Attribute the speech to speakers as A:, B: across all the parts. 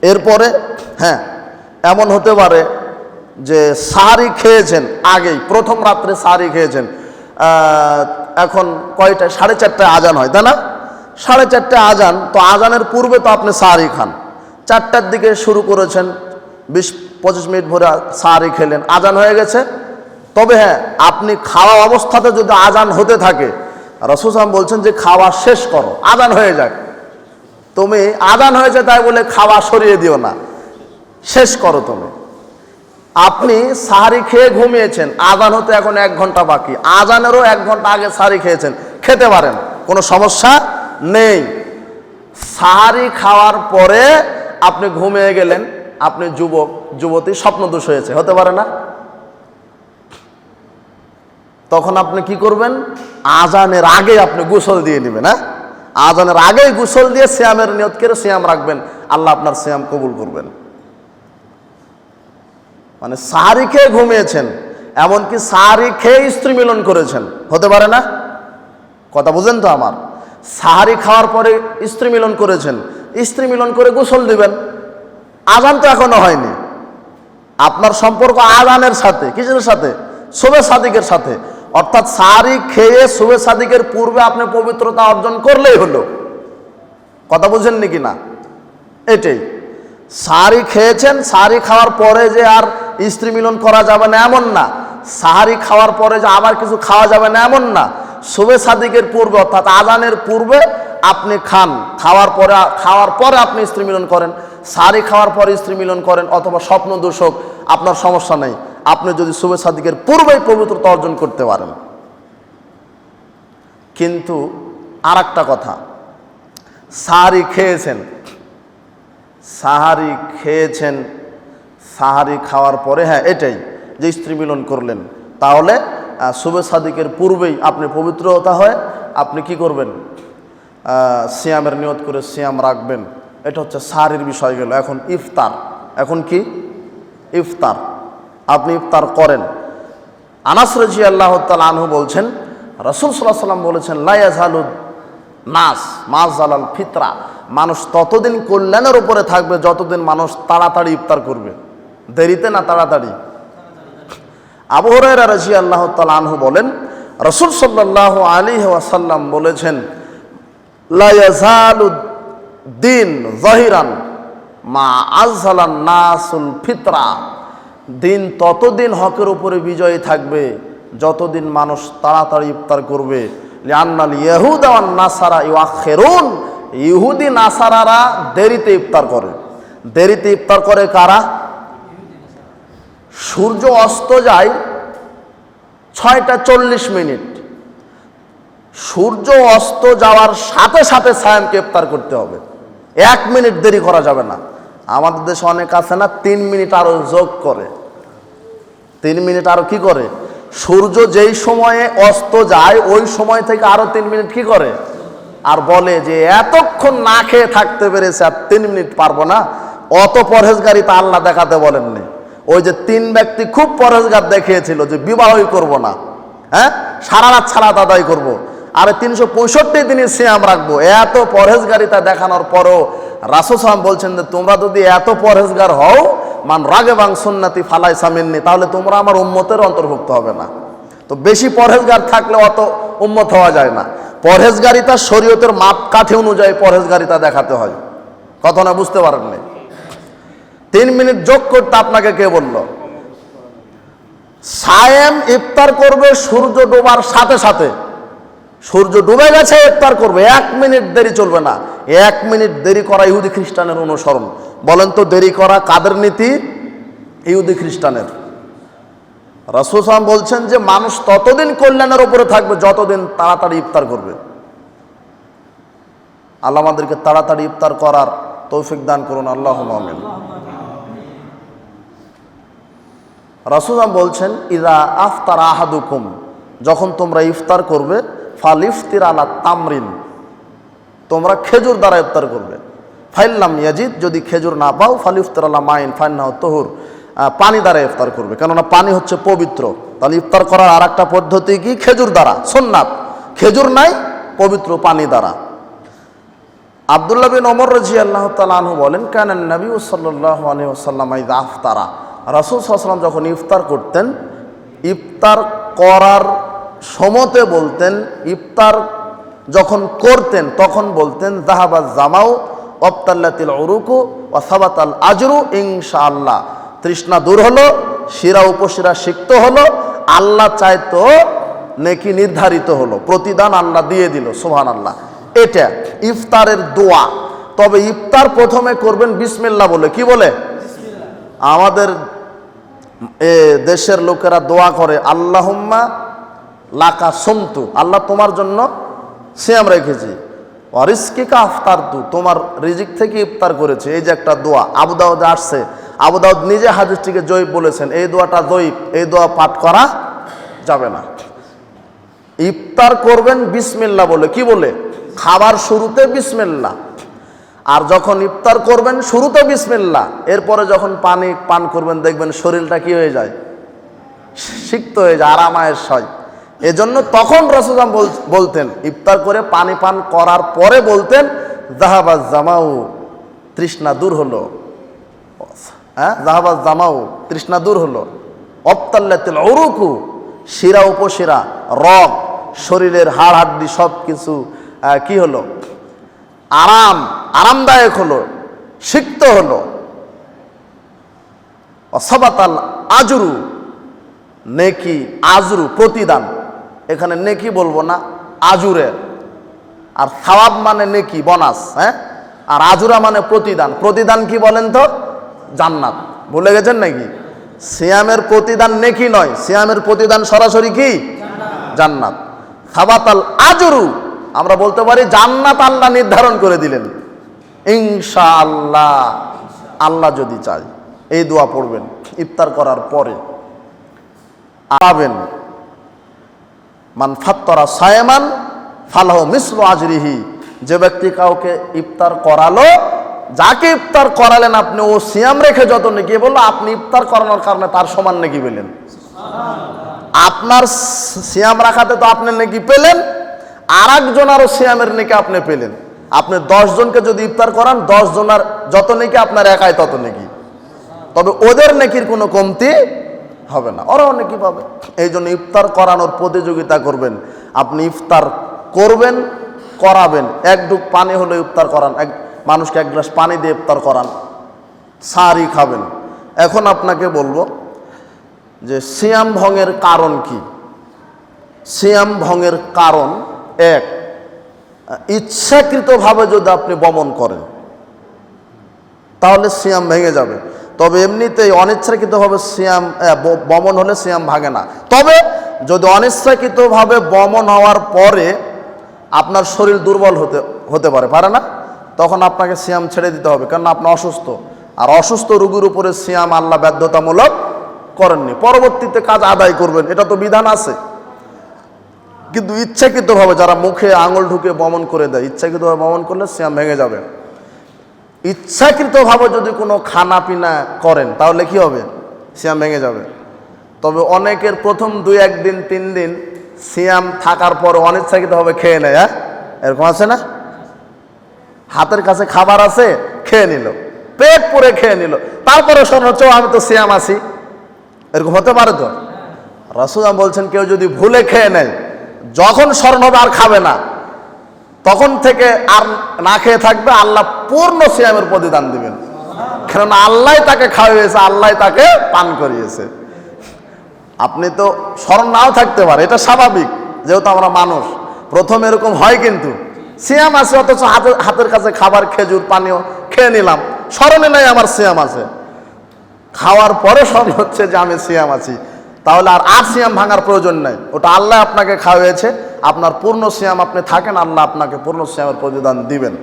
A: এরপরে হ্যাঁ, এমন হতে পারে যে সাহারি খেয়েছেন আগেই, প্রথম রাত্রে সাহারি খেয়েছেন, এখন কয়টায়, 4:30টায় আজান হয়, তাই না? 4:30টায় আজান, তো আজানের পূর্বে তো আপনি সাহারি খান। 4টার দিকে শুরু করেছেন, 20-25 মিনিট ভরে সাহারি খেলেন, আজান হয়ে গেছে। তবে হ্যাঁ, আপনি খাওয়া অবস্থাতে যদি আজান হতে থাকে, রাসূল সাল্লাল্লাহু আলাইহি ওয়াসাল্লাম বলছেন যে খাওয়া শেষ করো, আজান হয়ে যাক। তুমি আজান হয়েছে তাই বলে খাওয়া সরিয়ে দিও না, শেষ করো তুমি। আপনি সাহারি খেয়ে ঘুমিয়েছেন, আজান হতে এখন 1 ঘন্টা বাকি, আজানেরও 1 ঘন্টা আগে সাহারি খেয়েছেন, খেতে পারেন, কোনো সমস্যা নেই। সাহারি খাওয়ার পরে আপনি ঘুমিয়ে গেলেন, আপনি যুবক যুবতী, স্বপ্নদোষ হয়েছে, হতে পারে না? তখন আপনি কি করবেন? আজানের আগে আপনি গোসল দিয়ে নেবেন। হ্যাঁ, আজানের আগেই গোসল দিয়ে সিয়ামের নিয়ত করে সিয়াম রাখবেন, আল্লাহ আপনার সিয়াম কবুল করবেন। মানে সাহারি খেয়ে ঘুমিয়েছেন, এমনকি সাহারি খেয়ে স্ত্রী মিলন করেছেন, হতে পারে না? কথা বুঝেন তো আমার? সাহারি খাওয়ার পরে স্ত্রী মিলন করেছেন, স্ত্রী মিলন করে গোসল দিবেন, আজান তো এখনো হয়নি। আপনার সম্পর্ক আজানের সাথে, কিসের সাথে? শুবে সাদিকের সাথে। অর্থাৎ সাহারি খেয়ে শুবে সাদিকের পূর্বে আপনি পবিত্রতা অর্জন করলেই হলো। কথা বুঝেননি কি না? এটাই, সাহারি খেয়েছেন, সাহারি খাওয়ার পরে যে আর স্ত্রী মিলন করা যাবে না এমন না, সাহারি খাওয়ার পরে যে আবার কিছু খাওয়া যাবে না এমন না। শুবে সাদিকের পূর্বে অর্থাৎ আজানের পূর্বে আপনি খান, খাওয়ার পরে আপনি স্ত্রী মিলন করেন, সাহারি খাওয়ার পরে স্ত্রী মিলন করেন, অথবা স্বপ্ন দোষক, আপনার সমস্যা নেই, আপনি যদি শুবে সাদিকের পূর্বেই পবিত্রতা অর্জন করতে পারেন। কিন্তু আর একটা কথা, সাহারি খেয়েছেন, সাহারি খাওয়ার পরে হ্যাঁ এটাই যে স্ত্রী মিলন করলেন, তাহলে শুবে সাদিকের পূর্বেই আপনি পবিত্রতা হয়ে আপনি কি করবেন? সিয়ামের নিয়ত করে সিয়াম রাখবেন। এটা হচ্ছে সাহারির বিষয় গেল। এখন ইফতার, এখন কি? ইফতার, আপনি ইফতার করেন। আনাস রাদিয়াল্লাহু তাআলা আনহু বলছেন, রাসূল সাল্লাল্লাহু আলাইহি ওয়াসাল্লাম বলেছেন, লা ইয়াজালু নাস মা জালাল ফিতরা, মানুষ ততদিন কল্যাণের উপরে থাকবে যতদিন মানুষ তাড়াতাড়ি ইফতার করবে। দেরিতে না তাড়াতাড়ি? আবু হুরায়রা রাদিয়াল্লাহু তাআলা আনহু বলেন, রাসূল সাল্লাল্লাহু আলাইহি ওয়াসাল্লাম বলেছেন, লা ইয়াজালু দিন যাহিরান মা আযহালান নাসুল ফিতরা, দিন ততদিন হকের উপরে বিজয়ী থাকবে যতদিন মানুষ তাড়াতাড়ি ইফতার করবে। লিআন্নাল ইয়াহুদা ওয়ান নাসারা ইউআখিরুন, ইহুদি নাসারারা দেরিতে ইফতার করে। দেরিতে ইফতার করে কারা? সূর্য অস্ত যায় 6টা 40 মিনিট, সূর্য অস্ত যাওয়ার সাথে সাথে সায়ামকে ইফতার করতে হবে, 1 মিনিট দেরি করা যাবে না। আমাদের দেশে অনেক আছে না 3 মিনিট আরো যোগ করে, 3 মিনিট আরো কি করে? সূর্য যেই সময়ে অস্ত যায় ওই সময় থেকে আরো 3 মিনিট কি করে? আর বলে যে এতক্ষণ না খেয়ে থাকতে পেরেছে, আর 3 মিনিট পারবো না। অত পরহেজগারি তা আল্লাহ দেখাতে বলেননি। ওই যে 3 ব্যক্তি খুব পরহেজগার দেখিয়েছিল যে বিবাহই করব না, হ্যাঁ, সারা রাত সালাত আদায় করব, আর 365 দিনই সিয়াম রাখবো, এত পরহেজগারিতা দেখানোর পরও রাসূল সাল্লাল্লাহু বলছেন যে তোমরা যদি এত পরহেজগার হও, মান রাগিবা আন সুন্নতি ফালাইসা মিন্নি, তাহলে তোমরা আমার উম্মতের অন্তর্ভুক্ত হবে না। তো বেশি পরহেজগার থাকলে অত উম্মত হওয়া যায় না। পরহেজগারিতা শরীয়তের মাপকাঠি অনুযায়ী পরহেজগারিতা দেখাতে হয়। কথা না বুঝতে পারেননি? 3 মিনিট যোগ করতে আপনাকে কে বলল? সায়েম ইফতার করবে সূর্য ডোবার সাথে সাথে, সূর্য ডুবে গেছে ইফতার করবে, 1 মিনিট দেরি চলবে না। 1 মিনিট দেরি করা ইহুদি খ্রিস্টানের অনুসরণ। বলেন তো দেরি করা কাদের নীতি? ইহুদি খ্রিস্টানের। রাসূল সাল্লাল্লাহু আলাইহি ওয়াসাল্লাম বলছেন যে মানুষ ততদিন কল্যাণের উপরে থাকবে যতদিন তাড়াতাড়ি ইফতার করবে। আল্লাহ আমাদেরকে তাড়াতাড়ি ইফতার করার তৌফিক দান করুন, আল্লাহুম্মা আমিন। রাসূল সাল্লাল্লাহু আলাইহি ওয়াসাল্লাম বলছেন, ইযা আফতারা আহাদুকুম, যখন তোমরা ইফতার করবে, ফালিফতির আলা তামরিন, তোমরা খেজুর দ্বারা ইফতার করবে। ফাইল্লাম ইয়াজিদ, যদি খেজুর না পাও, ফালিফতির আলা মাইন ফাইন্নাহু তুহুর, পানি দ্বারা ইফতার করবে, কেননা পানি হচ্ছে পবিত্র। তাহলে ইফতার করার আর একটা পদ্ধতি কি? খেজুর দ্বারা, সুন্নাত। খেজুর নাই, পবিত্র পানি দ্বারা। আব্দুল্লাহ বিন ওমর রাদিয়াল্লাহু তাআলা আনহু বলেন, কানা নবী সাল্লাল্লাহু আলাইহি ওয়াসাল্লাম ইযা আফতারা, রাসূল সাল্লাল্লাহু আলাইহি ওয়াসাল্লাম যখন ইফতার করতেন, ইফতার করার সময়তে বলতেন, ইফতার যখন করতেন তখন বলতেন, যাহাবাজ জামাউ ওয়াবতাল্লাতিল উরুকু ওয়া সাবাতাল আজরু ইনশাআল্লাহ। তৃষ্ণা দূর হলো, শিরা উপশিরা সিক্ত হলো, আল্লাহ চাইতো নেকি নির্ধারিত হলো, প্রতিদান আল্লাহ দিয়ে দিল। সুবহানাল্লাহ। এটা ইফতারের দোয়া। তবে ইফতার প্রথমে করবেন বিসমিল্লাহ বলে। কি বলে? আমাদের দেশের লোকেরা দোয়া করে, আল্লাহুম্মা লাকা সুমতু, আল্লাহ তোমার জন্য সিয়াম রেখেছি, ওয়ারিজকিকা আফতারতু, তোমার রিজিক থেকে ইফতার করেছে। এই যে একটা দোয়া আবু দাউদে আসছে, আবু দাউদ নিজে হাদিসটিকে জয়ীফ বলেছেন, এই দোয়াটা জয়ীফ, এই দোয়া পাঠ করা যাবে না। ইফতার করবেন বিসমিল্লাহ বলে। কি বলে? খাবার শুরুতে বিসমিল্লাহ। আর যখন ইফতার করবেন শুরুতে বিসমিল্লাহ, এরপরে যখন পানি পান করবেন দেখবেন শরীরটা কি হয়ে যায়, সিক্ত হয়ে যায়, আরামায়েশ হয়। এজন্য তখন রাসূল বলতেন, ইফতার করে পানি পান করার পরে বলতেন, যাহাবাজ জামাউ, তৃষ্ণা দূর হলো, যাহাবাজ জামাউ, তৃষ্ণা দূর হলো, ওয়াবতাল্লাতিল উরুকু, শিরা উপশিরা, রগ, শরীরের হাড় হাড্ডি সব কিছু কি হলো, আরামদায়ক হলো, সিক্ত হলো, ওয়াসাবাতাল আজরু, নেকি, আজরু প্রতিদান, এখানে নেকি বলবো না, আজুরে। আর সাওয়াব মানে নেকি, বোনাস, হ্যাঁ, আর আজুরা মানে প্রতিদান। প্রতিদান কি বলেন তো? জান্নাত। ভুলে গেছেন নাকি? সিয়ামের প্রতিদান নেকি নয়, সিয়ামের প্রতিদান সরাসরি কি? জান্নাত। সাবাতাল আজরু, আমরা বলতে পারি জান্নাত আল্লাহ নির্ধারণ করে দিলেন, ইনশাআল্লাহ, আল্লাহ যদি চায়। এই দোয়া পড়বেন ইফতার করার পরে। পাবেন মান ফাত্তারা সায়মান ফালাহু মিসলু আজরিহি, যে ব্যক্তি কাউকে ইফতার করালো, যাকে ইফতার করালেন আপনি, ও সিয়াম রেখে যত নেকি বললো, আপনি ইফতার করানোর কারণে তার সমান নেকি পেলেন। আপনার সিয়াম রাখাতে তো আপনি নেকি পেলেন, আর একজন আরো সিয়ামের নেকি আপনি পেলেন। আপনি 10 জনকে যদি ইফতার করান, 10 জনের যত নেকি আপনার একাই তত নেকি। তবে ওদের নেকির কোনো কমতি হবে না, ওরাও নেকি পাবে। এই জন্য ইফতার করানোর প্রতিযোগিতা করবেন। আপনি ইফতার করবেন, করাবেন, এক ডুব পানি হলে ইফতার করান, এক মানুষকে এক গ্লাস পানি দিয়ে ইফতার করান, সাহারি খাবেন। এখন আপনাকে বলবো যে সিয়াম ভঙ্গের কারণ কি। সিয়াম ভঙ্গের কারণ, এক, ইচ্ছাকৃতভাবে যদি আপনি বমন করেন তাহলে সিয়াম ভেঙে যাবে। তবে এমনিতেই অনিচ্ছাকৃতভাবে সিয়াম বমন হলে সিয়াম ভাঙে না। তবে যদি অনিচ্ছাকৃতভাবে বমন হওয়ার পরে আপনার শরীর দুর্বল হতে পারে না, তখন আপনাকে সিয়াম ছেড়ে দিতে হবে, কারণ আপনি অসুস্থ। আর অসুস্থ রোগীর উপরে সিয়াম আল্লাহ বাধ্যতামূলক করেননি, পরবর্তীতে কাজ আদায় করবেন, এটা তো বিধান আছে। কিন্তু ইচ্ছাকৃতভাবে যারা মুখে আঙুল ঢুকে বমন করে দেয়, ইচ্ছাকৃতভাবে বমন করলে সিয়াম ভেঙে যাবে। ইচ্ছাকৃতভাবে যদি কোনো খানা পিনা করেন তাহলে কি হবে? সিয়াম ভেঙে যাবে। তবে অনেকের প্রথম 2-1 দিন 3 দিন সিয়াম থাকার পর অনিচ্ছাকৃতভাবে খেয়ে নেয়, হ্যাঁ, এরকম আছে না? হাতের কাছে খাবার আছে, খেয়ে নিল, পেট পুরে খেয়ে নিল, তারপরে স্মরণ হচ্ছে আমি তো সিয়াম আছি, এরকম হতে পারে তো। রাসূল বলছেন কেউ যদি ভুলে খেয়ে নেয়, যখন স্মরণ হবে আর খাবে না, তখন থেকে আর না খেয়ে থাকবে, আল্লাহ পূর্ণ সিয়ামের প্রতিদান দিবেন। কারণ আল্লাহ তাকে খাওয়াইয়েছে, আল্লাহ তাকে পান করিয়েছে। আপনি তো স্মরণ নাও থাকতে পারে, এটা স্বাভাবিক, যেহেতু আমরা মানুষ, প্রথম এরকম হয়। কিন্তু সিয়াম আছে, অথচ হাতের কাছে খাবার, খেজুর, পানীয় খেয়ে নিলাম, স্মরণে নাই আমার সিয়াম আছে। খাওয়ার পরে স্মরণ হচ্ছে যে আমি সিয়াম আছি, তাহলে আর সিয়াম ভাঙার প্রয়োজন নাই। ওটা আল্লাহ আপনাকে খাওয়াইয়েছে, আপনার পূর্ণ সিয়াম আপনি থাকেন, আল্লাহ আপনাকে পূর্ণ সিয়ামের প্রতিদান দিবেন।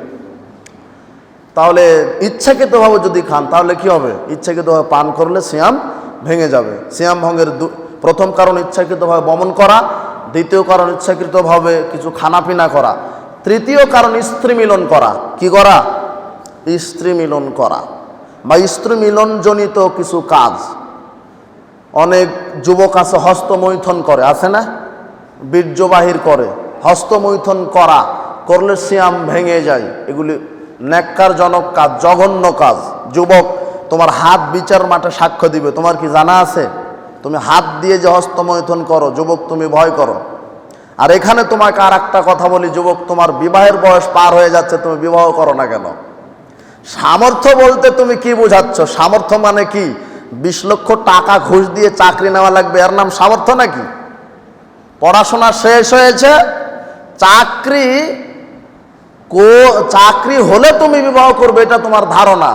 A: তাহলে ইচ্ছাকৃতভাবে যদি খান তাহলে কি হবে? ইচ্ছাকৃতভাবে পান করলে সিয়াম ভেঙে যাবে। সিয়াম ভঙ্গের প্রথম কারণ ইচ্ছাকৃতভাবে বমন করা, দ্বিতীয় কারণ ইচ্ছাকৃতভাবে কিছু খানাপিনা করা, তৃতীয় কারণ স্ত্রী মিলন করা। কি করা? স্ত্রী মিলন করা বা স্ত্রী মিলনজনিত কিছু কাজ। অনেক যুবক আছে হস্তমৈথুন করে, আছে না? বীর্য বাহির করে, হস্তমৈথুন করলে সিয়াম ভেঙে যায়। এগুলি ন্যাক্কারজনক কাজ, জঘন্য কাজ। যুবক, তোমার হাত বিচার মাঠে সাক্ষ্য দিবে। তোমার কি জানা আছে তুমি হাত দিয়ে যে হস্তমৈথুন করো? যুবক, তুমি ভয় করো। আর এখানে তোমাকে আর একটা কথা বলি, যুবক, তোমার বিবাহের বয়স পার হয়ে যাচ্ছে, তুমি বিবাহ করো না কেন? সামর্থ্য বলতে তুমি কি বোঝাচ্ছ? সামর্থ্য মানে কি? 20 লক্ষ টাকা ঘুষ দিয়ে চাকরি নেওয়া লাগবে, এর নাম সামর্থ্য নাকি? পড়াশোনা শেষ হয়েছে, চাকরি হলে তুমি বিবাহ করবে, এটা তোমার ধারণা।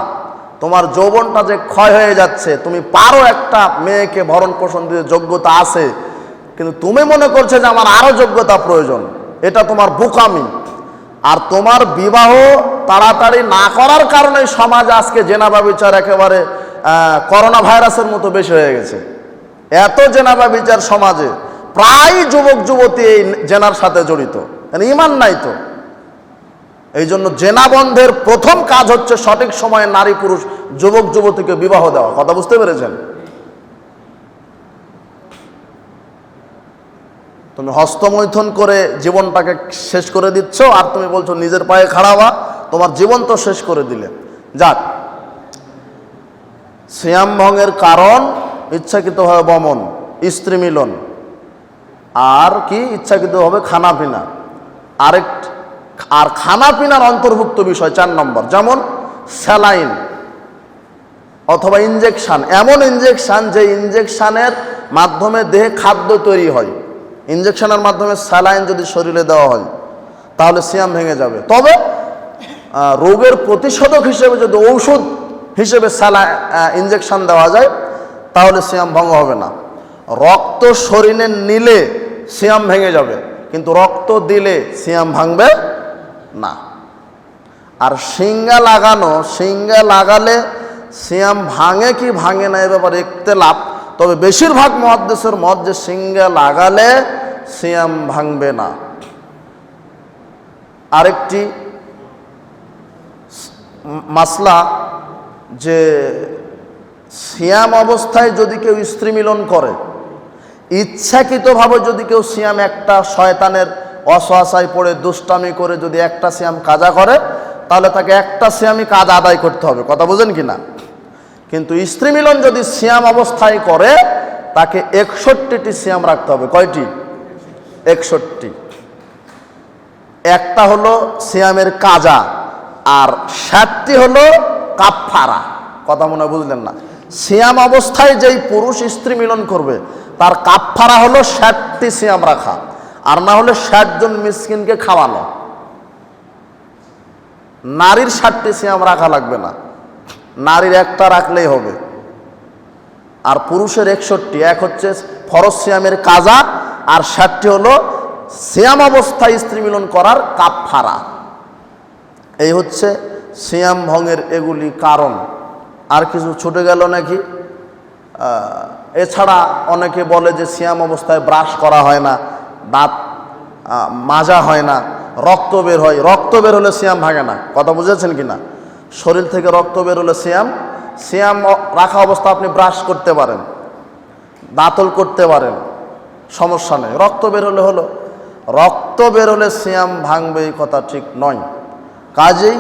A: তোমার যৌবনটা যে ক্ষয় হয়ে যাচ্ছে, তুমি পারো একটা মেয়েকে ভরণ পোষণ দিয়ে, যোগ্যতা আছে, কিন্তু তুমি মনে করছো যে আমার আরো যোগ্যতা প্রয়োজন, এটা তোমার বোকামি। আর তোমার বিবাহ তাড়াতাড়ি না করার কারণে সমাজ আজকে জেনা ব্যভিচার একেবারে করোনা ভাইরাসের মতো বেশি হয়ে গেছে। এত জেনা ব্যভিচার সমাজে, প্রায় যুবক যুবতী এই জেনার সাথে জড়িত, ঈমান নাই তো। এই জন্য জেনা বন্ধের প্রথম কাজ হচ্ছে সঠিক সময়ে নারী পুরুষ যুবক যুবতীকে বিবাহ দেওয়া। কথা বুঝতে পেরেছেন? তুমি হস্তমৈথুন করে জীবনটাকে শেষ করে দিচ্ছ, আর তুমি বলছো নিজের পায়ে খাড়া হওয়া, তোমার জীবন তো শেষ করে দিলে। যাক, সিয়াম ভঙ্গের কারণ ইচ্ছাকৃতভাবে বমন, স্ত্রী মিলন, আর কি ইচ্ছাকৃতভাবে খানা পিনা। আর খানা পিনার অন্তর্ভুক্ত বিষয় 4 নম্বর, যেমন স্যালাইন অথবা ইনজেকশন। এমন ইনজেকশন যে ইনজেকশনের মাধ্যমে দেহে খাদ্য তৈরি হয়। ইনজেকশনের মাধ্যমে স্যালাইন যদি শরীরে দেওয়া হয় তাহলে সিয়াম ভেঙে যাবে। তবে রোগের প্রতিষেধক হিসেবে যদি ঔষধ হিসেবে ইনজেকশন দেওয়া যায় তাহলে সিয়াম ভঙ্গ হবে না। রক্ত শরীরে নিলে সিয়াম ভেঙে যাবে, কিন্তু রক্ত দিলে সিয়াম ভাঙবে না। আর শিঙ্গা লাগালে সিয়াম ভাঙে কি ভাঙে না এ ব্যাপারে ইখতিলাফ। তবে বেশিরভাগ মুহাদ্দিসের মত যে শিঙ্গা লাগালে সিয়াম ভাঙবে না। আরেকটি মাসলা, যে সিয়াম অবস্থায় যদি কেউ স্ত্রী মিলন করে, ইচ্ছাকৃতভাবে যদি কেউ সিয়াম একটা শয়তানের অসহায় পড়ে দুষ্টামি করে যদি একটা সিয়াম কাজা করে, তাহলে তাকে একটা সিয়ামই কাজ আদায় করতে হবে। কথা বুঝেন কিনা? কিন্তু স্ত্রী মিলন যদি সিয়াম অবস্থায় করে, তাকে 61টি সিয়াম রাখতে হবে। কয়টি? 61টি। একটা হলো সিয়ামের কাজা, আর 60টি হলো কাফফারা। কথা মনে বুঝলেন না? সিয়াম অবস্থায় যেই পুরুষ স্ত্রী মিলন করবে তার কাফফারা হলো 60টি সিয়াম রাখা, আর না হলে 60 জন মিসকিনকে খাওয়ানো। নারীর 60টি সিয়াম রাখা লাগবে না, নারীর একটা রাখলেই হবে। আর পুরুষের 61টি। এক হচ্ছে ফরজ সিয়ামের কাজা, আর 60টি হলো সিয়াম অবস্থায় স্ত্রী মিলন করার কাফফারা। এই হচ্ছে সিয়াম ভঙ্গের এগুলি কারণ। আর কিছু ছুটে গেল নাকি? এছাড়া অনেকে বলে যে সিয়াম অবস্থায় ব্রাশ করা হয় না, দাঁত মাজা হয় না, রক্ত বের হয়। রক্ত বের হলে সিয়াম ভাঙে না। কথা বুঝেছেন কিনা? শরীর থেকে রক্ত বের হলে সিয়াম রাখা অবস্থা আপনি ব্রাশ করতে পারেন, দাঁতল করতে পারেন, সমস্যা নেই। রক্ত বের হলে হলো। রক্ত বের হলে সিয়াম ভাঙবে এই কথা ঠিক নয়। কাজেই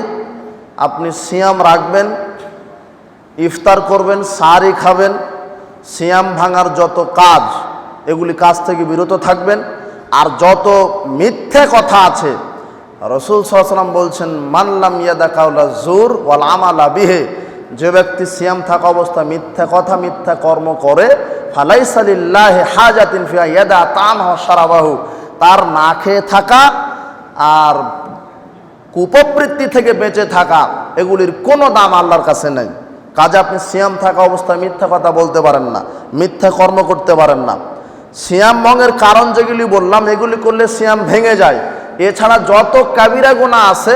A: আপনি সিয়াম রাখবেন, ইফতার করবেন, সাহারি খাবেন, সিয়াম ভাঙার যত কাজ এগুলি কাজ থেকে বিরত থাকবেন। আর যত মিথ্যে কথা আছে, রাসূল সাল্লাল্লাহু আলাইহি ওয়াসাল্লাম বলছেন, মান লাম ইয়াদা কাওলা যুর ওয়াল আমালা বিহি, যে ব্যক্তি সিয়াম থাকা অবস্থা মিথ্যা কথা মিথ্যা কর্ম করে, ফালাইসা লিল্লাহি হাজাতিন ফিয়া ইয়াদা তা'আমাহু ওয়া শারাবাহু, তার না খেয়ে থাকা আর কুপবৃত্তি থেকে বেঁচে থাকা এগুলির কোনো দাম আল্লাহর কাছে নেই। কাজে আপনি সিয়াম থাকা অবস্থায় মিথ্যা কথা বলতে পারেন না, মিথ্যা কর্ম করতে পারেন না। সিয়াম ভঙ্গের কারণ যেগুলি বললাম এগুলি করলে সিয়াম ভেঙে যায়। এছাড়া যত কাবিরা গুনাহ আছে,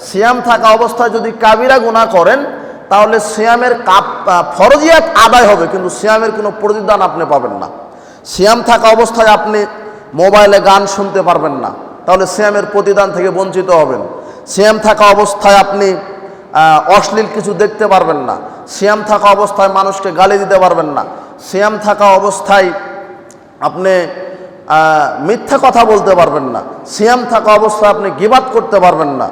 A: সিয়াম থাকা অবস্থায় যদি কাবিরা গুনাহ করেন তাহলে সিয়ামের ফরজিয়াত আদায় হবে, কিন্তু সিয়ামের কোনো প্রতিদান আপনি পাবেন না। সিয়াম থাকা অবস্থায় আপনি মোবাইলে গান শুনতে পারবেন না, তাহলে সিয়ামের প্রতিদান থেকে বঞ্চিত হবেন। সিয়াম থাকা অবস্থায় আপনি অশ্লীল কিছু দেখতে পারবেন না। সিয়াম থাকা অবস্থায় মানুষকে গালি দিতে পারবেন না। সিয়াম থাকা অবস্থায় আপনি মিথ্যা কথা বলতে পারবেন না। সিয়াম থাকা অবস্থায় আপনি গীবাত করতে পারবেন না।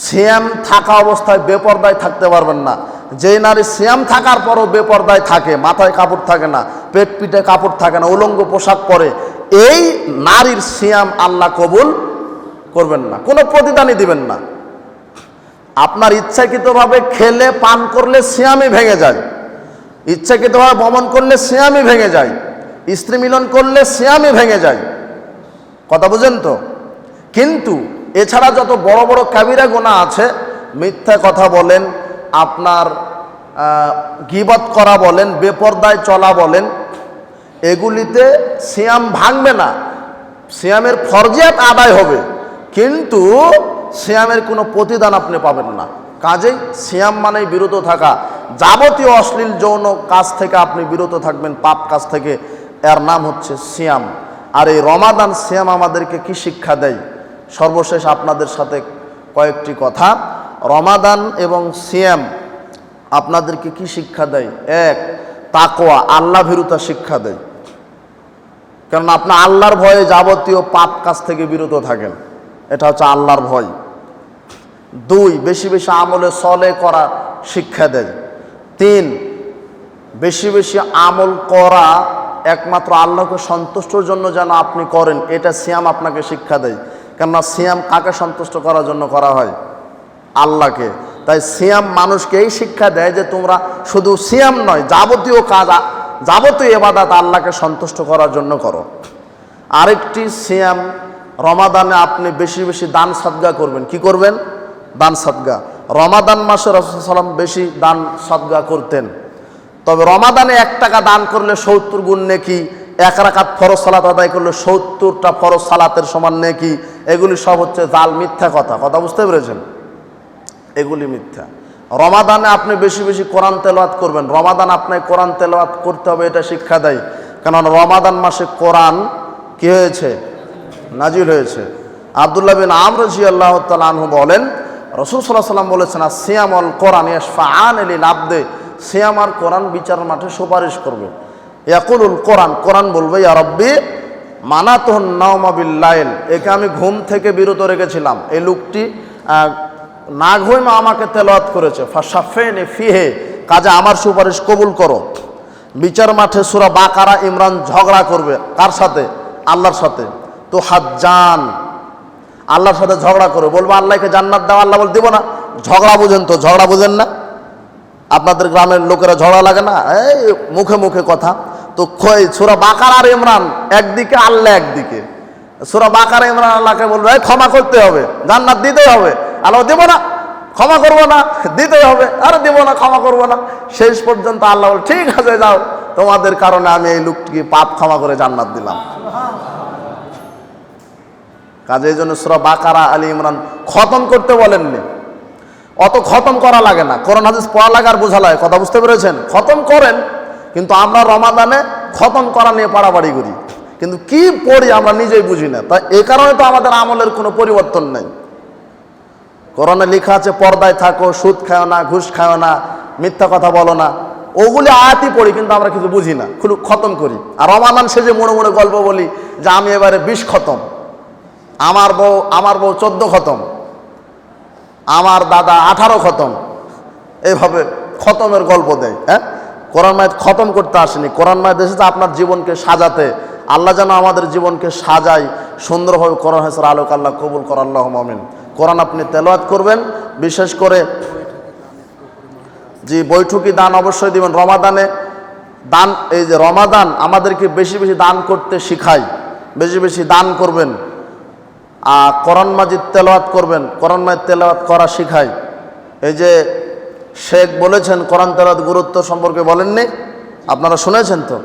A: সিয়াম থাকা অবস্থায় বেপরদায় থাকতে পারবেন না। যেই নারী সিয়াম থাকার পরও বেপরদায় থাকে, মাথায় কাপড় থাকে না, পেট পিঠে কাপড় থাকে না, উলঙ্গ পোশাক পরে, এই নারীর সিয়াম আল্লাহ কবুল করবেন না, কোনো প্রতিদানই দিবেন না। আপনার ইচ্ছাকৃতভাবে খেলে পান করলে সিয়ামই ভেঙে যায়, ইচ্ছাকৃতভাবে ভ্রমণ করলে সিয়ামই ভেঙে যায়, স্ত্রী মিলন করলে সিয়ামই ভেঙে যায়। কথা বুঝেন তো? কিন্তু এছাড়া যত বড় বড় কাবিরা গুনাহ আছে, মিথ্যা কথা বলেন, আপনার গীবত করা বলেন, বেপরদায় চলা বলেন, এগুলিতে সিয়াম ভাঙবে না, সিয়ামের ফরজিয়াত আদায় হবে, কিন্তু সিয়ামের কোনো প্রতিদান আপনি পাবেন না। কাজেই সিয়াম মানেই বিরত থাকা, যাবতীয় অশ্লীল যৌন কাজ থেকে আপনি বিরত থাকবেন, পাপ কাজ থেকে, এর নাম হচ্ছে সিয়াম। আর এই রমাদান সিয়াম আমাদেরকে কি শিক্ষা দেয়? সর্বশেষ আপনাদের সাথে কয়েকটি কথা। রমাদান এবং সিয়াম আপনাদেরকে কি শিক্ষা দেয়? এক, তাকওয়া, আল্লাহ ভীরুতা শিক্ষা দেয়, কারণ আপনি আল্লাহর ভয়ে যাবতীয় পাপ কাজ থেকে বিরত থাকেন, এটা হচ্ছে আল্লাহর ভয়। দুই, বেশি বেশি আমলে সলে করা শিক্ষা দেয়। তিন, বেশি বেশি আমল করা একমাত্র আল্লাহকে সন্তুষ্টর জন্য যেন আপনি করেন, এটা সিয়াম আপনাকে শিক্ষা দেয়। কেননা সিয়াম কাকে সন্তুষ্ট করার জন্য করা হয়? আল্লাহকে। তাই সিয়াম মানুষকে এই শিক্ষা দেয় যে তোমরা শুধু সিয়াম নয়, যাবতীয় কাজ, যাবতীয় ইবাদত আল্লাহকে সন্তুষ্ট করার জন্য করো। আরেকটি সিয়াম, রমাদানে আপনি বেশি বেশি দান সাদগা করবেন। কি করবেন? দান সাদগা। রমাদান মাসে রাসূল সাল্লাল্লাহু আলাইহি ওয়াসাল্লাম বেশি দান সাদগা করতেন। তবে রমাদানে 1 টাকা দান করলে 70 গুণ নেকি, 1 রাকাত ফরজ সালাত আদায় করলে 70টা ফরজ সালাতের সমান নেকি। এগুলি সব হচ্ছে জাল, মিথ্যা কথা। কথা বুঝতে পেরেছেন? এগুলি মিথ্যা। রমাদানে আপনি বেশি বেশি কোরআন তেলাওয়াত করবেন। রমাদান আপনাকে কোরআন তেলাওয়াত করতে হবে, এটা শিক্ষা দেয়। কারণ রমাদান মাসে কোরআন কি হয়েছে? নাজিল হয়েছে। আব্দুল্লাহ বিন আমর রাদিয়াল্লাহু তাআলা আনহু বলেন, রাসূল সাল্লাল্লাহু আলাইহি ওয়াসাল্লাম বলেছেন, সিয়াম ওয়াল কোরআন ইয়াশফাআন লিল আবদে, সিয়াম আর কোরআন বিচার মাঠে সুপারিশ করবে। ইয়াকুলুল কোরআন, কোরআন বলবে, ইয়া রাব্বি মানাতুন নাওমা বিল লাইল, একে আমি ঘুম থেকে বিরত রেখেছিলাম, এই লোকটি না ঘুমে আমাকে তেলাওয়াত করেছে, ফাশাফিনি ফিহি, কাজে আমার সুপারিশ কবুল করো। বিচার মাঠে সূরা বাকারা ইমরান ঝগড়া করবে, কার সাথে? আল্লাহর সাথে। তো হাজ্জান, আল্লাহর সাথে ঝগড়া করে বলবো আল্লাহকে জান্নাত দাও, আল্লাহ বল দিব না। ঝগড়া বুঝেন তো? ঝগড়া বুঝেন না? আপনাদের গ্রামের লোকেরা ঝগড়া লাগে না, এই মুখে মুখে কথা। তো সূরা বাকারা আর ইমরান একদিকে, আল্লাহ একদিকে। সূরা বাকারা ইমরান আল্লাহকে বলবে ক্ষমা করতে হবে, জান্নাত দিতেই হবে, আল্লাহ দেব না, ক্ষমা করবো না, দিতেই হবে, আরে দেবো না, ক্ষমা করবো না। শেষ পর্যন্ত আল্লাহ বল, ঠিক আছে যাও, তোমাদের কারণে আমি এই লোকটিকে পাপ ক্ষমা করে জান্নাত দিলাম। কাজে এই জন্য সূরা বাকারা আলী ইমরান খতম করতে বলেননি, অত খতম করা লাগে না, কোরআন হাদিস পড়া লাগে আর বোঝা লাগে। কথা বুঝতে পেরেছেন? খতম করেন, কিন্তু আমরা রমাদানে খতম করা নিয়ে পাড়াপাড়ি করি, কিন্তু কি পড়ি আমরা নিজেই বুঝি না। তাই এই কারণে তো আমাদের আমলের কোনো পরিবর্তন নেই। কোরআনে লেখা আছে পর্দায় থাকো, সুদ খাও না, ঘুষ খাও না, মিথ্যা কথা বলো না, ওগুলি আয়াতই পড়ি, কিন্তু আমরা কিছু বুঝি না, খুব খতম করি। আর রমাদান সেজে মোড়ে মোড়ে গল্প বলি যে আমি এবারে 20 খতম, আমার বউ 14 খতম, আমার দাদা 18 খতম, এইভাবে খতমের গল্প দেয়। হ্যাঁ, কোরআন মায়ের খতম করতে আসেনি, কোরআন মায়ের এসেছে আপনার জীবনকে সাজাতে। আল্লাহ যেন আমাদের জীবনকে সাজায় সুন্দরভাবে। কোরআন হাদিসের আলোক আল্লাহ কবুল কর, আল্লাহুম্মা আমিন। কোরআন আপনি তেলাওয়াত করবেন, বিশেষ করে যে বৈঠকি দান অবশ্যই দিবেন রমাদানে। দান, এই যে রমাদান আমাদেরকে বেশি বেশি দান করতে শিখায়, বেশি বেশি দান করবেন। আর কোরআন মাজিদ তেলাওয়াত করবেন, কোরআন মাজিদ তেলাওয়াত করা শিখায়। এই যে শেখ বলেছেন কোরআন তেলাওয়াত গুরুত্ব সম্পর্কে বলেননি, আপনারা শুনেছেন তো?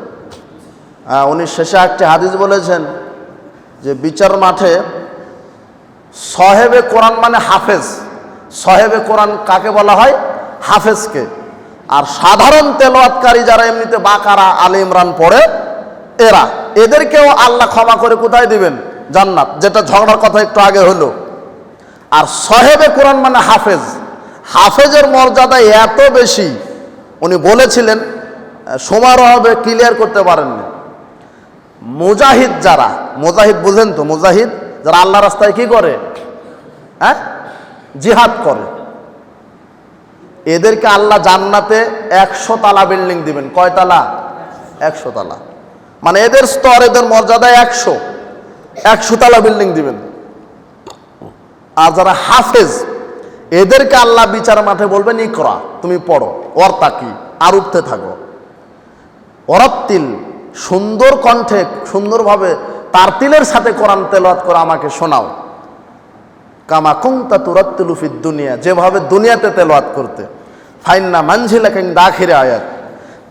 A: উনি শেষে একটি হাদিস বলেছেন যে বিচার মাঠে সাহেবে কোরআন মানে হাফেজ। সাহেবে কোরআন কাকে বলা হয়? হাফেজকে। আর সাধারণ তেলাওয়াতকারী যারা এমনিতে বাকারা আলে ইমরান পড়ে, এদেরকেও আল্লাহ ক্ষমা করে কোথায় দিবেন? জান্নাত, যেটা ঝগড়ার কথা একটু আগে হলো। আর সাহেবে কোরআন মানে হাফেজ। হাফেজের মর্যাদা এত বেশি, উনি বলেছিলেন সময়ের অভাবে ক্লিয়ার করতে পারেননি। মুজাহিদ যারা, মুজাহিদ বুঝেন তো? মুজাহিদ যারা আল্লাহ রাস্তায় কি করে? হ্যাঁ, জিহাদ করে, এদেরকে আল্লাহ জান্নাতে 100 তালা বিল্ডিং দিবেন। কয় তালা? 100 তালা। মানে এদের স্তর, এদের মর্যাদা 100 তালা বিল্ডিং দিবেন। আর যারা হাফেজ, এদেরকে আল্লাহ বিচার মাঠে বলবেন ইকরা, তুমি পড়ো, ওয়ারতাকি, আর উঠতে থাকো, ওয়ারাত্তিল, সুন্দর কণ্ঠে সুন্দরভাবে তারতিলের সাথে কোরআন তেলাওয়াত করে আমাকে শোনাও, কামা কুনতা তুরাত্তিলু ফিদ দুনিয়া, যেভাবে দুনিয়াতে তেলাওয়াত করতে। ফাইন্না মানজিলাকা ইনদা আখিরি আয়াত,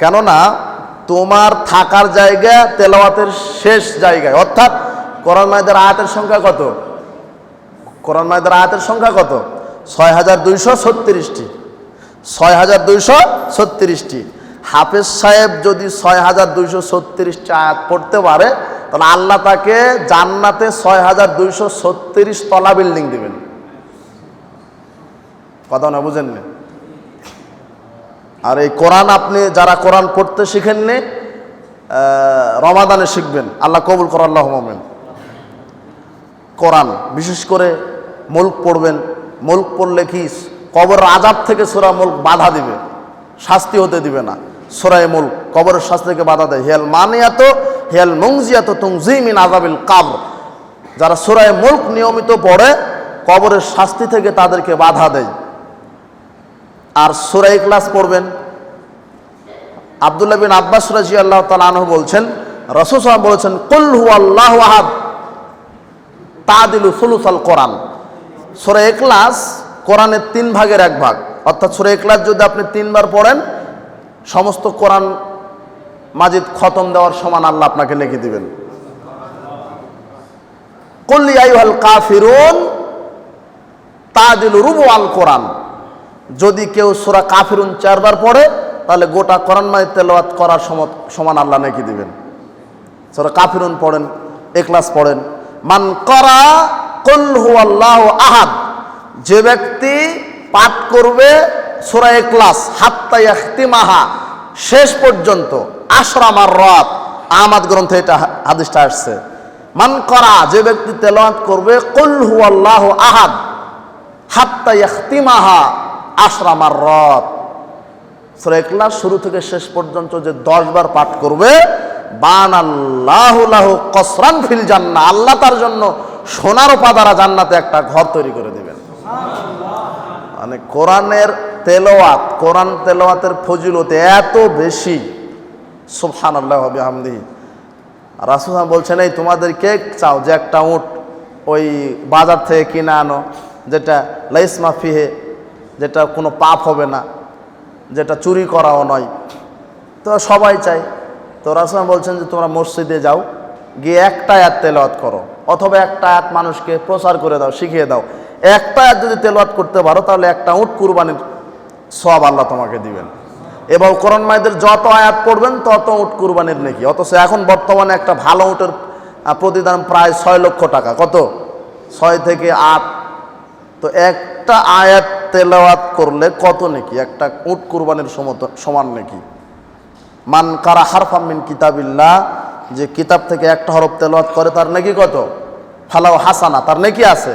A: কেননা তোমার থাকার জায়গা তেলাওয়াতের শেষ জায়গায়। অর্থাৎ কোরআন মাজিদের আয়াতের সংখ্যা কত? কোরআন মাজিদের আয়াতের সংখ্যা কত? 6236টি। 6236টি। হাফেজ সাহেব যদি 6236টি আয়াত পড়তে পারে, তাহলে আল্লাহ তাকে জান্নাতে 6236 তলা বিল্ডিং দিবেন। কথা না বুঝেননি? আর এই কোরআন আপনি যারা কোরআন পড়তে শিখেননি, রমাদানে শিখবেন, আল্লাহ কবুল করে, আল্লাহুম্মা আমিন। কোরআন বিশেষ করে মুলক পড়বেন। মুলক পড়লে কি কবরের আযাব থেকে সূরা মুলক বাধা দিবে, শাস্তি হতে দিবে না। সূরা মুলক কবরের শাস্তি থেকে বাধা দেয়। হিয়াল মানিয়াত হিয়াল মুনজিয়াত তুনজি মিন আযাবিল কবর, যারা সূরা মুলক নিয়মিত পড়ে কবরের শাস্তি থেকে তাদেরকে বাধা দেয়। আর সূরা ইখলাস পড়বেন। আব্দুল্লাহ বিন আব্বাস রাদিয়াল্লাহু তাআলা আনহু বলছেন, রাসূল সাল্লাল্লাহু আলাইহি ওয়াসাল্লাম বলেছেন, কুল হুয়াল্লাহু আহাদ তাদিলু সুলুসাল কোরআন। সূরা ইখলাস কোরআনের 3 ভাগের 1 ভাগ। অর্থাৎ সূরা ইখলাস যদি আপনি 3 বার পড়েন, সমস্ত কোরআন মাজিদ খতম দেওয়ার সমান আল্লাহ আপনাকে লিখে দিবেন। কুল ইয়া আইয়ুহাল কাফিরুন তাদিলু রুবুআল কোরআন। যদি কেউ সূরা কাফিরুন 4 বার পড়ে, তাহলে গোটা কোরআন মাজিদ তেলাওয়াত করার সমান আল্লাহ লিখে দিবেন। সূরা কাফিরুন পড়েন, ইখলাস পড়েন। মান করা কুল হুয়াল্লাহু আহাদ, যে ব্যক্তি পাঠ করবে সূরা ইখলাস হাত্তা ইয়াখতিমাহা, শেষ পর্যন্ত, 10 মাররাত, আহমদ গ্রন্থে এটা হাদিসটা আসছে। মান করা, যে ব্যক্তি তেলাওয়াত করবে কুল হুয়াল্লাহু আহাদ হাত্তা ইয়াখতিমাহা 10 মাররাত, সূরা ইখলাস শুরু থেকে শেষ পর্যন্ত যে 10 বার পাঠ করবে, বানাল্লাহু লাহু কসরান ফিল জান্নাহ, আল্লাহ তার জন্য সোনার পাদারা জান্নাতে একটা ঘর তৈরি করে দিবেন। মানে কোরআনের তেলাওয়াত, কোরআন তেলাওয়াতের ফজিলত এত বেশি, সুবহানাল্লাহ ওয়া বিহামদিহি। রাসূল বলছেন, এই তোমাদের কে চাও যে একটা উট ওই বাজার থেকে কিনে আনো, যেটা লাইসমা ফিহে, যেটা কোনো পাপ হবে না, যেটা চুরি করাও নয়, তো সবাই চাই। তো রাসূল বলছেন যে তোমরা মসজিদে যাও, গিয়ে একটা আয়াত তেলাওয়াত করো, অথবা একটা আয়াত মানুষকে প্রচার করে দাও, শিখিয়ে দাও। একটা আয়াত যদি তেলাওয়াত করতে পারো, তাহলে একটা উট কুরবানির সওয়াব আল্লাহ তোমাকে দিবেন। এবং কোরআন মাজিদের যত আয়াত পড়বেন তত উট কুরবানির নেকি। অথচ এখন বর্তমানে একটা ভালো উটের প্রতিদান প্রায় 6 লক্ষ টাকা। কত? 6 থেকে 8। তো একটা আয়াত তেলাওয়াত করলে কত নেকি? একটা উট কুরবানির সমান নেকি। মান কারা হারফাম মিন কিতাবিল্লাহ, যে কিতাব থেকে একটা হরফ তেলাওয়াত করে তার নেকি কত? ফালাও হাসানা, তার নেকি আছে।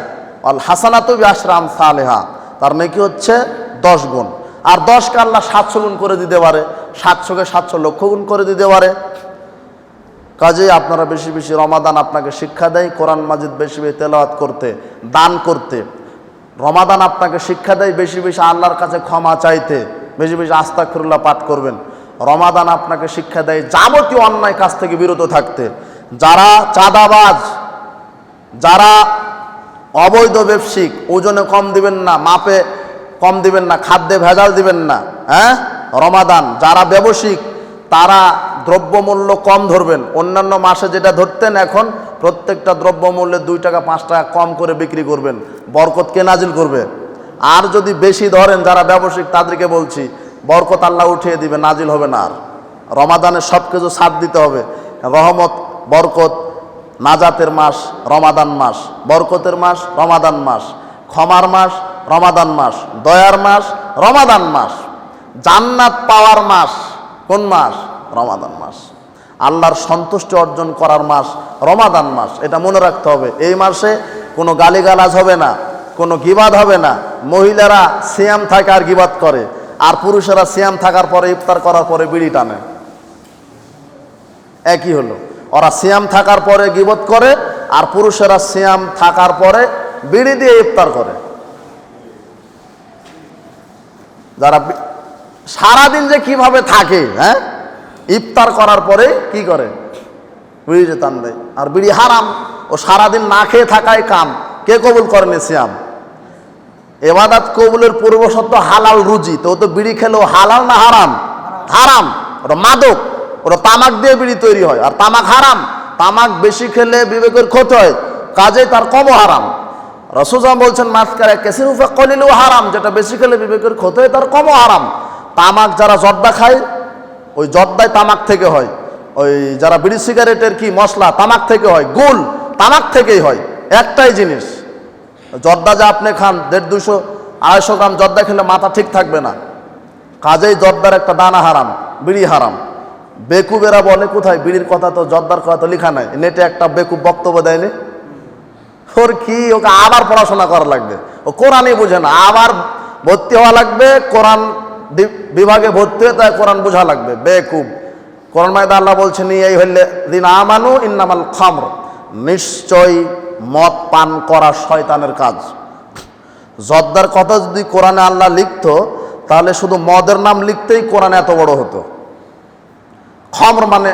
A: আল হাসানাতু বিআশরি আমসালিহা, তার নেকি হচ্ছে 10 গুণ। আর 10কে আল্লাহ 700 গুণ করে দিতে পারে, 700কে 700 লক্ষ গুণ করে দিতে পারে। কাজেই আপনারা বেশি বেশি, রমাদান আপনাকে শিক্ষা দেয় কোরআন মাজিদ বেশি বেশি তেলাওয়াত করতে, দান করতে। রমাদান আপনাকে শিক্ষা দেয় বেশি বেশি আল্লাহর কাছে ক্ষমা চাইতে, বেশি বেশি আস্তাগফিরুল্লাহ পাঠ করবেন। রমাদান আপনাকে শিক্ষা দেয় যাবতীয় অন্যায় কাজ থেকে বিরত থাকতে। যারা চাঁদাবাজ, যারা অবৈধ ব্যবসায়িক, ওজনে কম দিবেন না, মাপে কম দিবেন না, খাদ্যে ভেজাল দিবেন না। রমাদান যারা ব্যবসায়িক, তারা দ্রব্যমূল্য কম ধরবেন। অন্যান্য মাসে যেটা ধরতেন, এখন প্রত্যেকটা দ্রব্যমূল্যে 2 টাকা 5 টাকা কম করে বিক্রি করবেন, বরকত কে নাজিল করবে। আর যদি বেশি ধরেন, যারা ব্যবসায়িক, তাদেরকে বলছি বরকত আল্লাহ উঠিয়ে দিবে, নাজিল হবে না। আর রমাদানে সব কিছু ছাড় দিতে হবে। রহমত, বরকত, নাজাতের মাস রমাদান মাস, বরকতের মাস রমাদান মাস, ক্ষমার মাস রমাদান মাস, দয়ার মাস রমাদান মাস, জান্নাত পাওয়ার মাস কোন মাস? রমাদান মাস। আল্লাহর সন্তুষ্টি অর্জন করার মাস রমাদান মাস, এটা মনে রাখতে হবে। এই মাসে কোনো গালিগালাজ হবে না, কোনো গিবাদ হবে না। মহিলারা সিয়াম থাকে আর গিবাদ করে, আর পুরুষেরা সিয়াম থাকার পরে ইফতার করার পরে বিড়ি টানে, একই হলো। ওরা সিয়াম থাকার পরে গিবত করে, আর পুরুষেরা সিয়াম থাকার পরে বিড়ি দিয়ে ইফতার করে। যারা সারাদিন যে কিভাবে থাকে, হ্যাঁ, ইফতার করার পরে কি করে, বিড়িতে টান দেয়। আর বিড়ি হারাম, ও সারাদিন না খেয়ে থাকাই কাম। কে কবুল করেনি সিয়াম? এবাদাত কবুলের পূর্ব শর্ত হালাল রুজি, তো ও তো বিড়ি খেলেও হালাল না হারাম? হারাম। ওটা মাদক, ওটা তামাক দিয়ে বিড়ি তৈরি হয়, আর তামাক হারাম। তামাক বেশি খেলে বিবেকের ক্ষতি হয়, কাজেই তার কমও হারাম। রাসূল বলছেন মাসকারা কাসিরুফা কলিলু হারাম, যেটা বেশি খেলে বিবেকের ক্ষতি হয় তার কমও হারাম। তামাক যারা জর্দা খায়, ওই জর্দায় তামাক থেকে হয়। ওই যারা বিড়ি সিগারেটের কি মশলা তামাক থেকে হয়, গুল তামাক থেকেই হয়, একটাই জিনিস। জর্দা যা আপনি খান 150, 250 গ্রাম জর্দা খেলে মাথা ঠিক থাকবে না, কাজেই জর্দার একটা দানা হারাম, বিড়ি হারাম। বেকুবেরা বলে কোথায় বিড়ির কথা, তো জর্দার কথা তো লেখা নাই। নেটে একটা বেকুব বক্তব্য দেয়নি, ওর কি, ওকে আবার পড়াশোনা করা লাগবে, ও কোরআনই বুঝে না, আবার ভর্তি হওয়া লাগবে, কোরআন বিভাগে ভর্তি হয়ে তাই কোরআন বোঝা লাগবে। বেকুব। কোরআন মাইদা আল্লাহ বলছেন এই হইলে দিন আমানু ইন্নামাল খামর, নিশ্চয় মদ পান করা শয়তানের কাজ। জর্দার কথা যদি কোরআনে আল্লাহ লিখতো, তাহলে শুধু মদের নাম লিখতেই কোরআনে এত বড় হতো। খামর মানে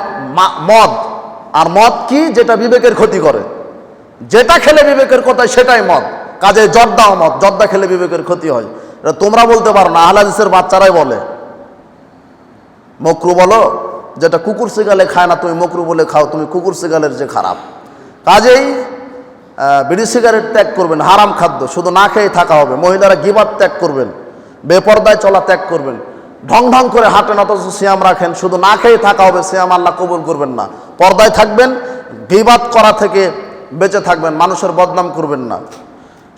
A: মদ, আর মদ কি, যেটা বিবেকের ক্ষতি করে, যেটা খেলে বিবেকের ক্ষতি সেটাই মদ। কাজে জর্দাও মদ, জর্দা খেলে বিবেকের ক্ষতি হয়। এটা তোমরা বলতে পারো না, আহলে হাদিসের বাচ্চারাই বলে। মকরু বলো, যেটা কুকুর সিগালে খায় না তুমি মকরু বলে খাও, তুমি কুকুর সিগালের যে খারাপ। কাজেই বিড়ি সিগারেট ত্যাগ করবেন, হারাম খাদ্য শুধু না খেয়ে থাকা হবে। মহিলারা গিবাদ ত্যাগ করবেন, বেপর্দায় চলা ত্যাগ করবেন। ঢং ঢং করে হাঁটেন অথচ সিয়াম রাখেন, শুধু না খেয়ে থাকা হবে, সিয়াম আল্লাহ কবুল করবেন না। পর্দায় থাকবেন, গিবাদ করা থেকে বেঁচে থাকবেন, মানুষের বদনাম করবেন না।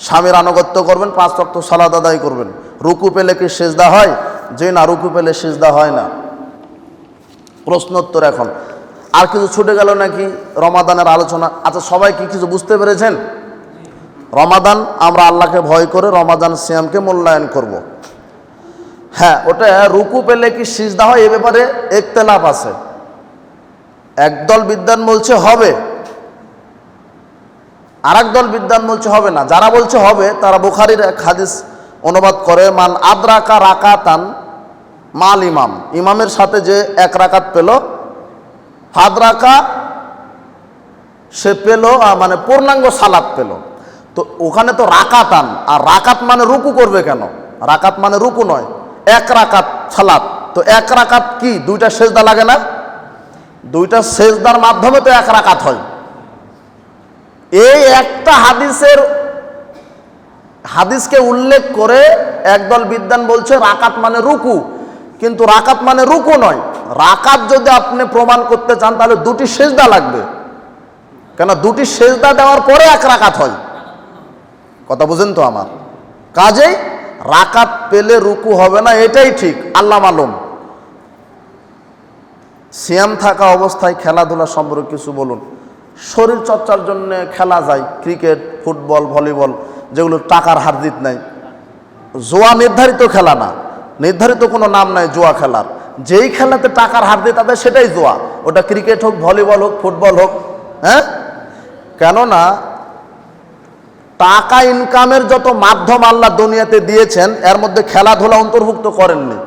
A: স্বামীর আনুগত্য করবেন, 5 ওয়াক্ত সালাত আদায় করবেন। রুকু পেলে কি সিজদা হয়? যে না, রুকু পেলে সিজদা হয় না। প্রশ্নোত্তর এখন। আর কিছু ছুটে গেল নাকি রমাদানের আলোচনা? আচ্ছা, সবাই কি কিছু বুঝতে পেরেছেন? রমাদান, আমরা আল্লাহকে ভয় করে রমাদান সিয়ামকে মূল্যায়ন করব। হ্যাঁ, ওটা রুকু পেলে কি সিজদা হয় এ ব্যাপারে ইখতিলাফ আছে। একদল বিদ্বান বলছে হবে, আর একদল বিদ্বান বলছে হবে না। যারা বলছে হবে তারা বুখারীর এক হাদিস অনুবাদ করে, মান আদরাকা রাকাতান মাল ইমাম, ইমামের সাথে যে 1 রাকাত পেল, ফাদরাকা সে পেল, মানে পূর্ণাঙ্গ সালাত পেল। তো ওখানে তো রাকাতান, আর রাকাত মানে রুকু করবে কেন? রাকাত মানে রুকু নয়, 1 রাকাত সালাত। তো 1 রাকাত কি 2টা সেজদা লাগে না? 2টা সেজদার মাধ্যমে তো 1 রাকাত হয়। এই একটা হাদিসকে উল্লেখ করে একদল বিদ্বান বলছে রাকাত মানে রুকু, কিন্তু রাকাত মানে রুকু নয়। রাকাত যদি আপনি প্রমাণ করতে চান তাহলে 2টি সেজদা লাগবে, কেন 2টি সেজদা দেওয়ার পরে 1 রাকাত হয়। কথা বুঝেন তো আমার? কাজেই রাকাত পেলে রুকু হবে না, এটাই ঠিক, আল্লাহ মালুম। সিয়াম থাকা অবস্থায় খেলাধুলা সম্পর্কে কিছু বলুন। শরীর চর্চার জন্য খেলা যায়, ক্রিকেট, ফুটবল, ভলিবল, যেগুলো টাকার হারজিত নাই। জুয়া নির্ধারিত খেলা না, নির্ধারিত কোনো নাম নাই জুয়া খেলার। যেই খেলাতে টাকার হারজিত আছে সেটাই জুয়া, ওটা ক্রিকেট হোক, ভলিবল হোক, ফুটবল হোক। হ্যাঁ, কেননা টাকা ইনকামের যত মাধ্যম আল্লাহ দুনিয়াতে দিয়েছেন, এর মধ্যে খেলাধুলা অন্তর্ভুক্ত করেননি।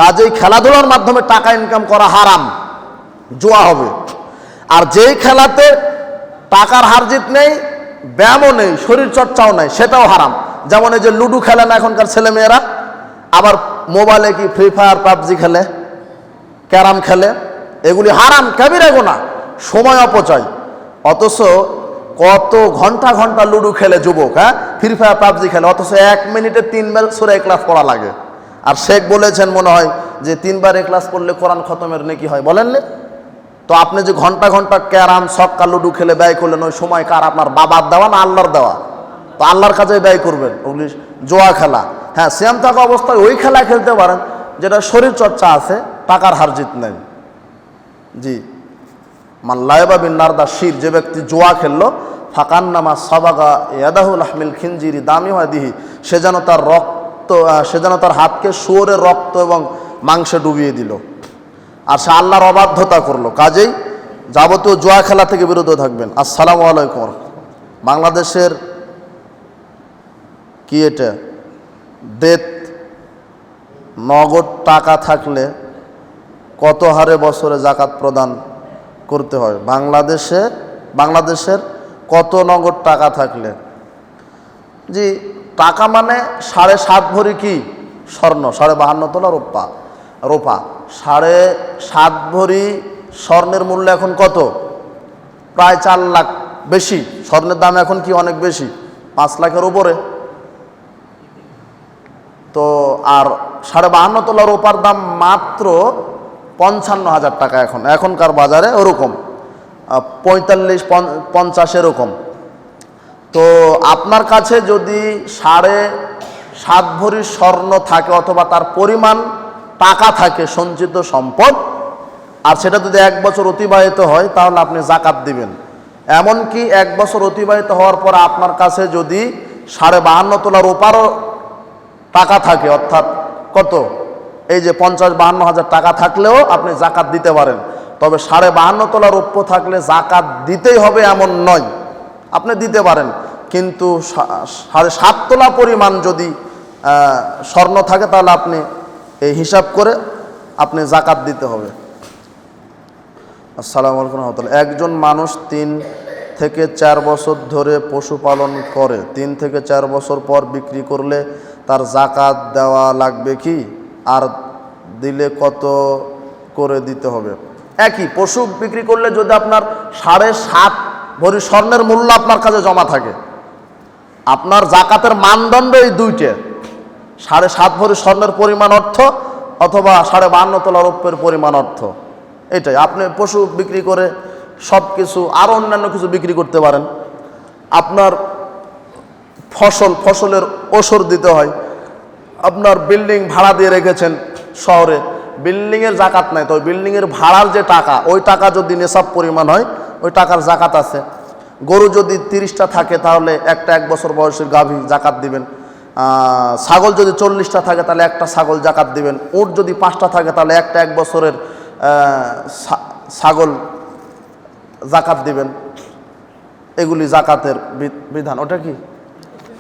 A: কাজেই খেলাধুলার মাধ্যমে টাকা ইনকাম করা হারাম, জুয়া হবে। আর যেই খেলাতে টাকার হারজিত নেই, ব্যায়ামও নেই, শরীর চর্চাও নেই, সেটাও হারাম। যেমন এই যে লুডো খেলে না এখনকার ছেলেমেয়েরা, আবার মোবাইলে কি ফ্রি ফায়ার, পাবজি খেলে, ক্যারাম খেলে, এগুলি হারাম, কাবিরা গুনাহ, সময় অপচয়। অথচ কত ঘন্টা ঘন্টা লুডো খেলে যুবক, হ্যাঁ, ফ্রি ফায়ার, পাবজি খেলে, অথচ 1 মিনিটে 3 বার সূরা ইখলাস পড়া লাগে। আর শেখ বলেছেন মনে হয় যে 3 বার ইখলাস পড়লে কোরআন খতমের নেকি হয়, বলেননি? তো আপনি যে ঘন্টা ঘন্টা ক্যারাম, ছক্কা, লুডো খেলে ব্যয় করলেন, ওই সময় কার? আপনার বাবার দেওয়া না আল্লাহর দেওয়া? তো আল্লাহর কাছে ব্যয় করবেন। ওগুলি জোয়া খেলা। হ্যাঁ, সিয়াম থাকা অবস্থায় ওই খেলা খেলতে পারেন যেটা শরীর চর্চা আছে, টাকার হারজিত নেই। জি, মান লাইবা বিন নারদা শির, যে ব্যক্তি জোয়া খেললো ফাকান্নামা সাবাগা ইয়াদাহুল আহমিল খিনজিরি দামিহাদিহি, সে যেন তার হাতকে শুয়োরের রক্ত এবং মাংসে ডুবিয়ে দিল। আর সে আল্লাহর অবাধ্যতা করলো। কাজেই যাবতীয় জুয়া খেলা থেকে বিরত থাকবেন। আসসালামু আলাইকুম। বাংলাদেশের কি এটা বেত নগদ টাকা থাকলে কত হারে বছরে জাকাত প্রদান করতে হয়? বাংলাদেশের কত নগদ টাকা থাকলে? জি, টাকা মানে 7.5 ভরি কি স্বর্ণ, 52.5 তোলা রূপা। 7.5 ভরি স্বর্ণের মূল্য এখন কত? প্রায় 4 লাখ। বেশি, স্বর্ণের দাম এখন কি অনেক বেশি, 5 লাখের উপরে। তো আর 52.5 তোলা রূপার দাম মাত্র 55,000 টাকা। এখনকার বাজারে ওরকম 45-50 এরকম। তো আপনার কাছে যদি 7.5 ভরি স্বর্ণ থাকে অথবা তার পরিমাণ টাকা থাকে, সঞ্চিত সম্পদ, আর সেটা যদি 1 বছর অতিবাহিত হয় তাহলে আপনি জাকাত দিবেন। এমনকি 1 বছর অতিবাহিত হওয়ার পর আপনার কাছে যদি 52.5 তোলা রূপারও টাকা থাকে, অর্থাৎ কত, এই যে 50-52 হাজার টাকা থাকলেও আপনি জাকাত দিতে পারেন। তবে 52.5 তোলা রৌপ্য থাকলে জাকাত দিতেই হবে এমন নয়, আপনি দিতে পারেন। কিন্তু 7.5 তোলা পরিমাণ যদি স্বর্ণ থাকে তাহলে আপনি এই হিসাব করে আপনি জাকাত দিতে হবে। আসসালামু আলাইকুম রহমতুল্লাহ। একজন মানুষ 3 থেকে 4 বছর ধরে পশুপালন করে, 3 থেকে 4 বছর পর বিক্রি করলে তার জাকাত দেওয়া লাগবে কি? আর দিলে কত করে দিতে হবে? একই, পশু বিক্রি করলে যদি আপনার 7.5 ভরি স্বর্ণের মূল্য আপনার কাছে জমা থাকে, আপনার জাকাতের মানদণ্ড এই দুইটা, 7.5 ভরি স্বর্ণের পরিমাণ অর্থ অথবা 52.5 তোলা রৌপ্যের পরিমাণ অর্থ। এটাই, আপনি পশু বিক্রি করে সব কিছু আরও অন্যান্য কিছু বিক্রি করতে পারেন। আপনার ফসলের ওষুধ দিতে হয়। আপনার বিল্ডিং ভাড়া দিয়ে রেখেছেন শহরে, বিল্ডিংয়ের জাকাত নাই, তো বিল্ডিংয়ের ভাড়ার যে টাকা, ওই টাকা যদি নেশাব পরিমাণ হয় ওই টাকার জাকাত আছে। গরু যদি 30টা থাকে তাহলে একটা 1 বছর বয়সের গাভী জাকাত দিবেন। ছাগল যদি 40টা থাকে তাহলে একটা ছাগল জাকাত দিবেন। উট যদি 5টা থাকে তাহলে একটা 1 বছরের ছাগল জাকাত দিবেন। এগুলি জাকাতের বিধান। ওটা কি?